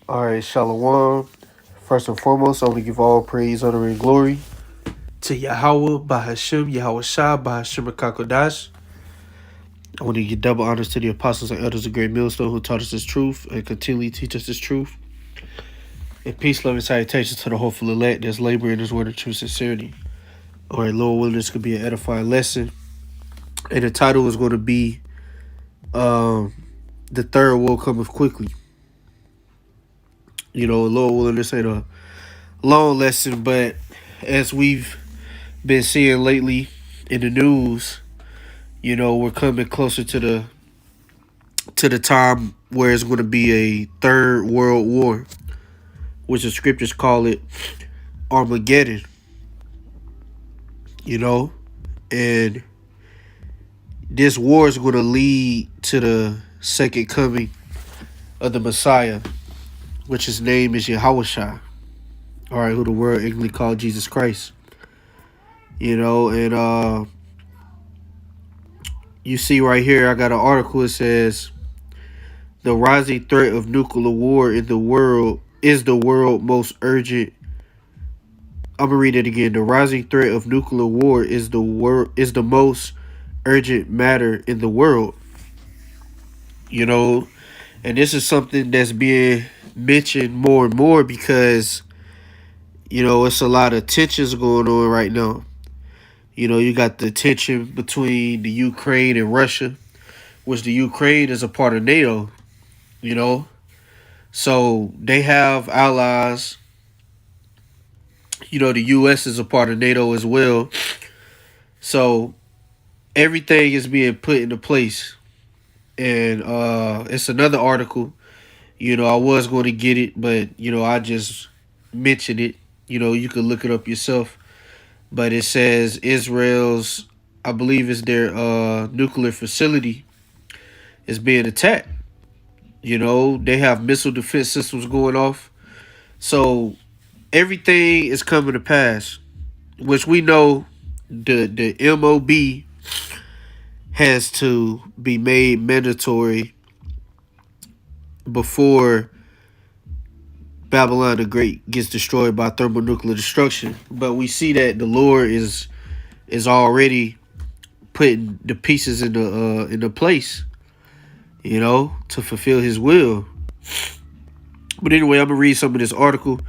All right, Shalom. First and foremost, I want to give all praise, honor, and glory to Yahweh, Bahashem, Yahweh Shah, Bahashem, and Kakodash. I want to give double honors to the apostles and elders of Great Millstone who taught us this truth and continually teach us this truth. And peace, love, and salutations to the hopeful elect that's laboring in this word of true sincerity. All right, Lord willing, this could be an edifying lesson. And the title is going to be The Third Woe Cometh Quickly. Lord willing, this ain't a long lesson, but as we've been seeing lately in the news, we're coming closer to the time where it's going to be a third world war, which the scriptures call it Armageddon. And this war is going to lead to the second coming of the Messiah, which his name is Yahushua. All right, who the world ignorantly called Jesus Christ. And you see right here, I got an article. It says the rising threat of nuclear war in the world is the world most urgent. I'm gonna read it again. The rising threat of nuclear war is the most urgent matter in the world. And this is something that's being mentioned more and more because it's a lot of tensions going on right now. You got the tension between the Ukraine and Russia, which the Ukraine is a part of NATO. So they have allies. The U.S. is a part of NATO as well. So everything is being put into place. And it's another article. I was going to get it, but, I just mentioned it. You could look it up yourself. But it says Israel's, I believe it's their nuclear facility is being attacked. They have missile defense systems going off. So everything is coming to pass, which we know the MOB has to be made mandatory before Babylon the Great gets destroyed by thermonuclear destruction. But we see that the Lord is already putting the pieces into place, to fulfill his will. But anyway, I'm gonna read some of this article,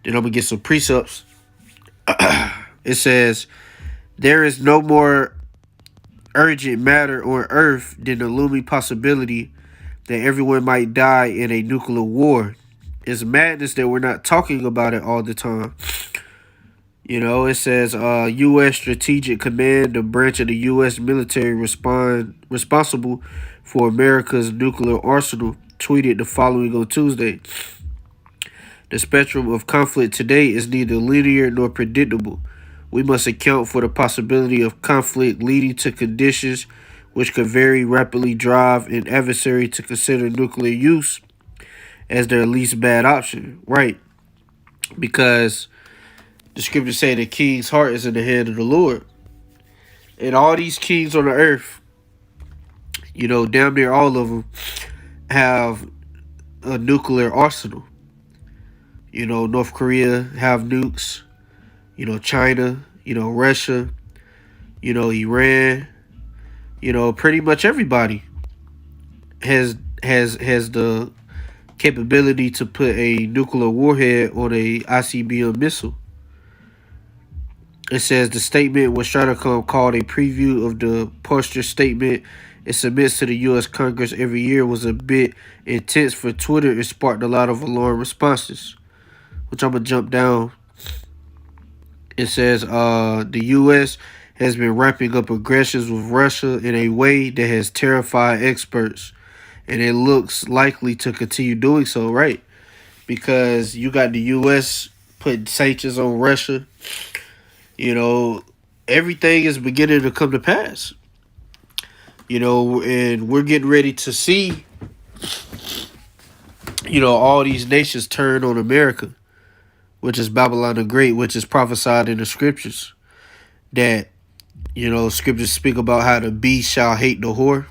then I'm gonna get some precepts. It says, there is no more urgent matter on earth than the looming possibility that everyone might die in a nuclear war. It's madness that we're not talking about it all the time. It says U.S. Strategic Command, the branch of the U.S. military responsible for America's nuclear arsenal, tweeted the following on Tuesday. The spectrum of conflict today is neither linear nor predictable. We must account for the possibility of conflict leading to conditions which could very rapidly drive an adversary to consider nuclear use as their least bad option. Right. Because the scriptures say the king's heart is in the hand of the Lord. And all these kings on the earth, damn near all of them have a nuclear arsenal. North Korea have nukes. China, Russia, Iran, pretty much everybody has the capability to put a nuclear warhead on a ICBM missile. It says the statement was Stratacom called a preview of the posture statement it submits to the U.S. Congress every year was a bit intense for Twitter and sparked a lot of alarm responses, which I'm going to jump down. It says the U.S. has been ramping up aggressions with Russia in a way that has terrified experts, and it looks likely to continue doing so, right? Because you got the U.S. putting sanctions on Russia. Everything is beginning to come to pass. And we're getting ready to see, all these nations turn on America, which is Babylon the Great, which is prophesied in the scriptures. That, scriptures speak about how the beast shall hate the whore.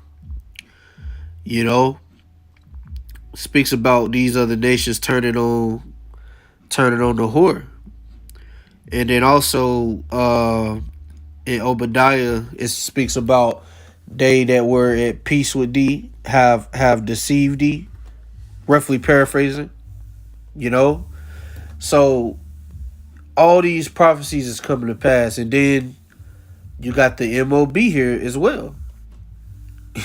speaks about these other nations turning on the whore. And then also in Obadiah it speaks about they that were at peace with thee have deceived thee, roughly paraphrasing, you know? So all these prophecies is coming to pass, and then you got the MOB here as well.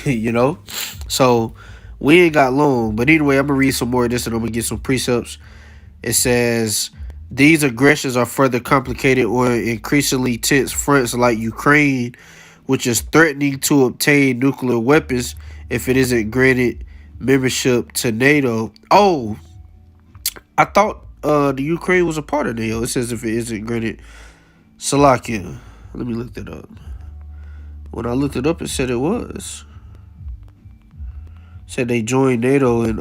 You know? So we ain't got long. But anyway, I'm gonna read some more of this and I'm gonna get some precepts. It says these aggressions are further complicated on increasingly tense fronts like Ukraine, which is threatening to obtain nuclear weapons if it isn't granted membership to NATO. Oh, I thought the Ukraine was a part of NATO. It says if it isn't granted. Salakia. Let me look that up. When I looked it up, it said it was. It said they joined NATO and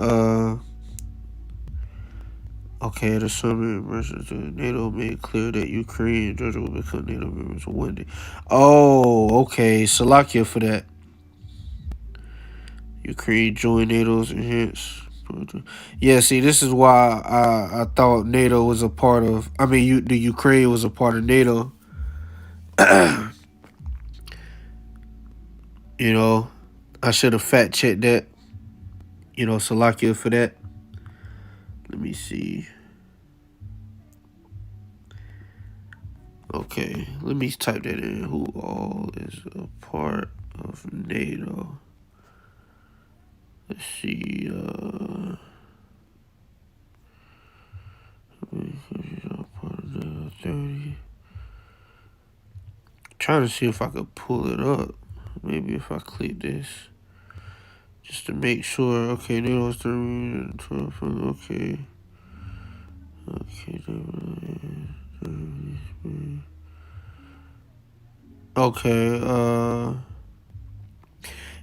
okay, the summit versus NATO made clear that Ukraine and Georgia will become NATO members one day. Oh, okay. Salakia for that. Ukraine joined NATO's enhanced. Yeah, see, this is why I thought NATO was a part of. I mean, the Ukraine was a part of NATO. You know, I should have fact checked that. You know, Salakia for that. Let me see. Okay, let me type that in. Who all is a part of NATO? Let's see. Trying to see if I could pull it up. Maybe if I click this, just to make sure. Okay, NATO's 12. Okay. Okay.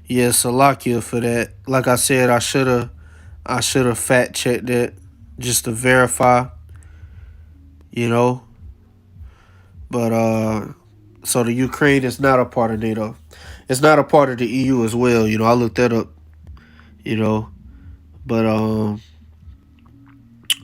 Yeah, Salakia for that. Like I said, I should have fact checked that just to verify. You know. But so the Ukraine is not a part of NATO. It's not a part of the EU as well. You know, I looked that up. You know, but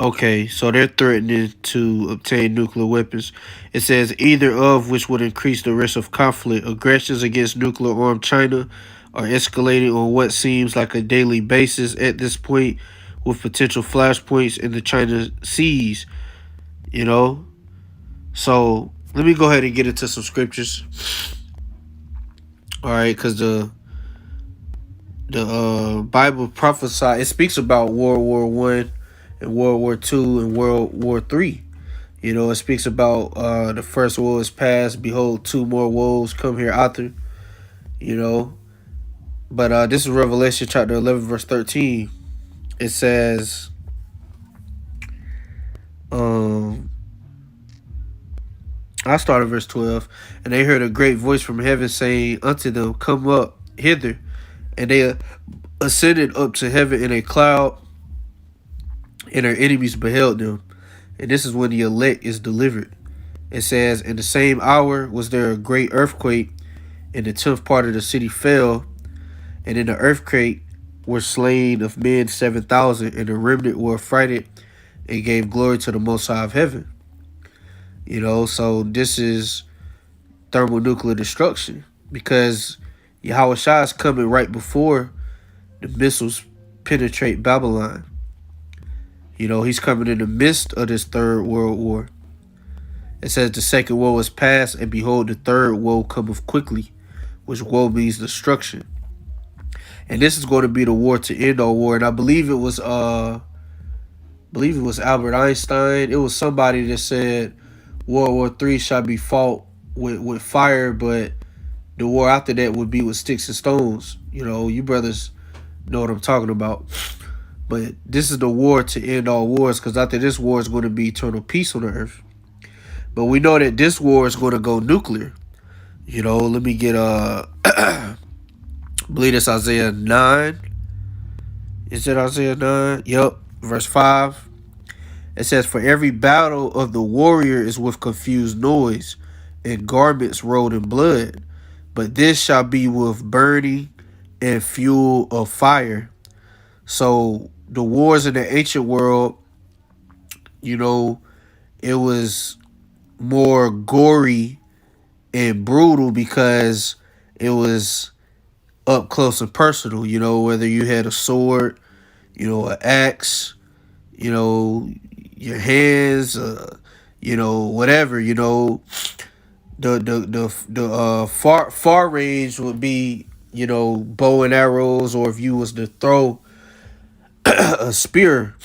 okay, so they're threatening to obtain nuclear weapons. It says either of which would increase the risk of conflict. Aggressions against nuclear-armed China are escalating on what seems like a daily basis at this point, with potential flashpoints in the China seas. You know, so let me go ahead and get into some scriptures. All right, because the Bible prophesies. It speaks about World War I and World War II and World War III. You know, it speaks about the first woe is past. Behold, two more woes come here after. You know, but this is Revelation chapter 11, verse 13. It says, I started verse 12, and they heard a great voice from heaven saying unto them, come up hither. And they ascended up to heaven in a cloud, and their enemies beheld them. And this is when the elect is delivered. It says, in the same hour was there a great earthquake, and the 10th part of the city fell. And in the earthquake were slain of men 7,000, and the remnant were affrighted and gave glory to the Most High of heaven. You know, so this is thermonuclear destruction, because Yahushua is coming right before the missiles penetrate Babylon. You know, he's coming in the midst of this third world war. It says the second woe is past, and behold, the third woe cometh quickly, which woe means destruction. And this is going to be the war to end all war. And I believe it was Albert Einstein. It was somebody that said World War III shall be fought with fire, but the war after that would be with sticks and stones. You know, you brothers know what I'm talking about. But this is the war to end all wars, because after this war is going to be eternal peace on the earth. But we know that this war is going to go nuclear. You know, let me get I believe it's Isaiah 9. Is it Isaiah 9? Yep. Verse 5. It says, for every battle of the warrior is with confused noise, and garments rolled in blood. But this shall be with burning and fuel of fire. So the wars in the ancient world, you know, it was more gory and brutal because it was up close and personal. You know, whether you had a sword, you know, an axe, you know, your hands, you know, whatever. You know, the far range would be, you know, bow and arrows, or if you was to throw a spear,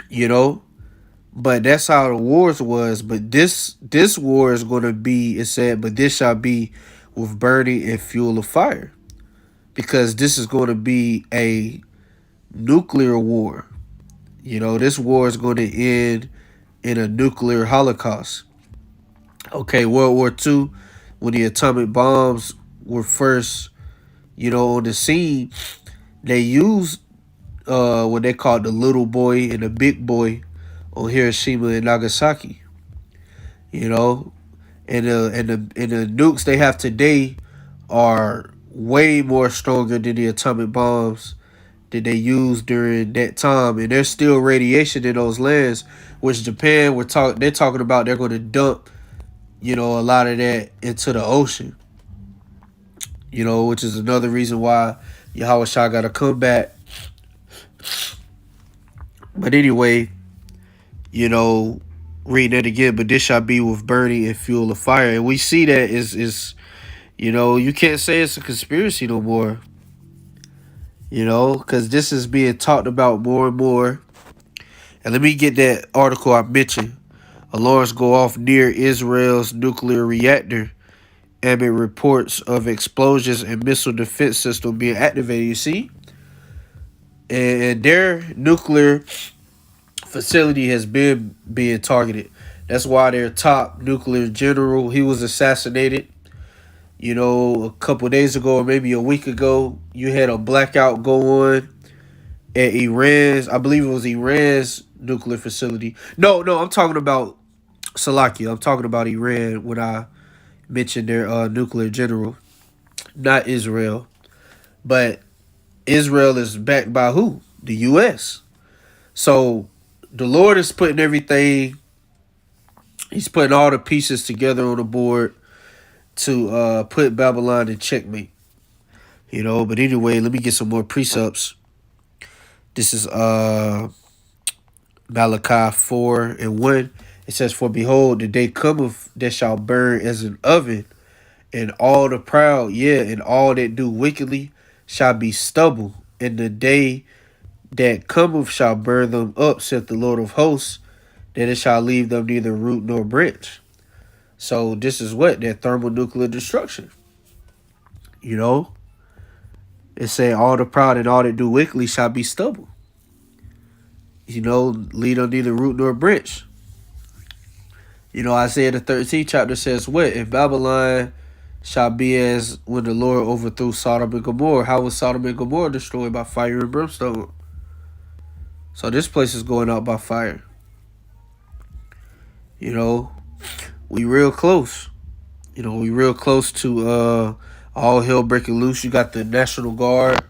you know. But that's how the wars was. But this war is gonna be, it said, but this shall be with burning and fuel of fire. Because this is gonna be a nuclear war. You know, this war is gonna end in a nuclear holocaust. Okay, World War II, when the atomic bombs were first, you know, on the scene, they used what they called the little boy and the big boy on Hiroshima and Nagasaki. You know, and the nukes they have today are way more stronger than the atomic bombs that they used during that time, and there's still radiation in those lands, which Japan they're talking about they're going to dump, you know, a lot of that into the ocean. You know, which is another reason why Yahweh Shah got to come back. But anyway, you know, reading it again, but this shall be with burning and fuel of fire. And we see that is you know, you can't say it's a conspiracy no more. You know, because this is being talked about more and more. And let me get that article I mentioned. Alarms go off near Israel's nuclear reactor amid reports of explosions and missile defense system being activated. You see? And their nuclear facility has been being targeted. That's why their top nuclear general, he was assassinated. You know, a couple of days ago or maybe a week ago, you had a blackout go on at Iran's, I believe it was Iran's nuclear facility. No, I'm talking about Salakia. I'm talking about Iran when I mentioned their nuclear general, not Israel. But Israel is backed by who? The U.S. So the Lord is putting everything, he's putting all the pieces together on the board to put Babylon in checkmate. You know, but anyway, let me get some more precepts. This is Malachi 4:1. It says, "For behold, the day cometh that shall burn as an oven, and all the proud, and all that do wickedly shall be stubble. And the day that cometh shall burn them up, saith the Lord of hosts, that it shall leave them neither root nor branch." So this is what? That thermonuclear destruction. You know? It say all the proud and all that do wickedly shall be stubble. You know, lead on neither root nor branch. You know, Isaiah the 13th chapter says what? "And Babylon shall be as when the Lord overthrew Sodom and Gomorrah." How was Sodom and Gomorrah destroyed? By fire and brimstone. So this place is going out by fire. You know, we real close. You know, we real close to all hell breaking loose. You got the National Guard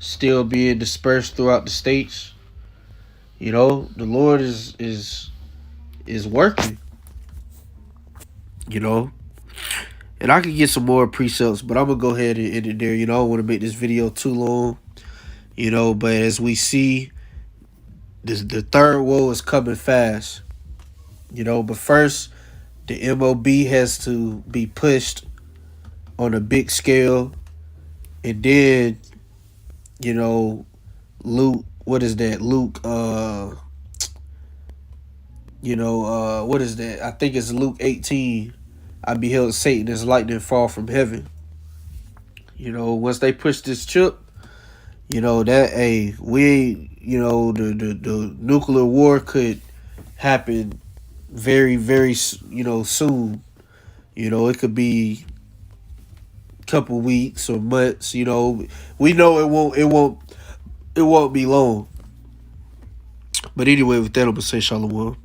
still being dispersed throughout the states. You know, the Lord is working. You know, and I can get some more precepts, but I'm gonna go ahead and end it there. You know, I don't want to make this video too long. You know, but as we see, the third woe is coming fast. You know, but first, the MOB has to be pushed on a big scale, and then, you know, Luke, what is that? Luke, what is that? I think it's Luke 18. "I beheld Satan as lightning fall from heaven." You know, once they push this chip, you know, that, we ain't, you know, the nuclear war could happen very, very, you know, soon. You know, it could be a couple weeks or months. You know, we know it won't be long. But anyway, with that, I'm gonna say shalom.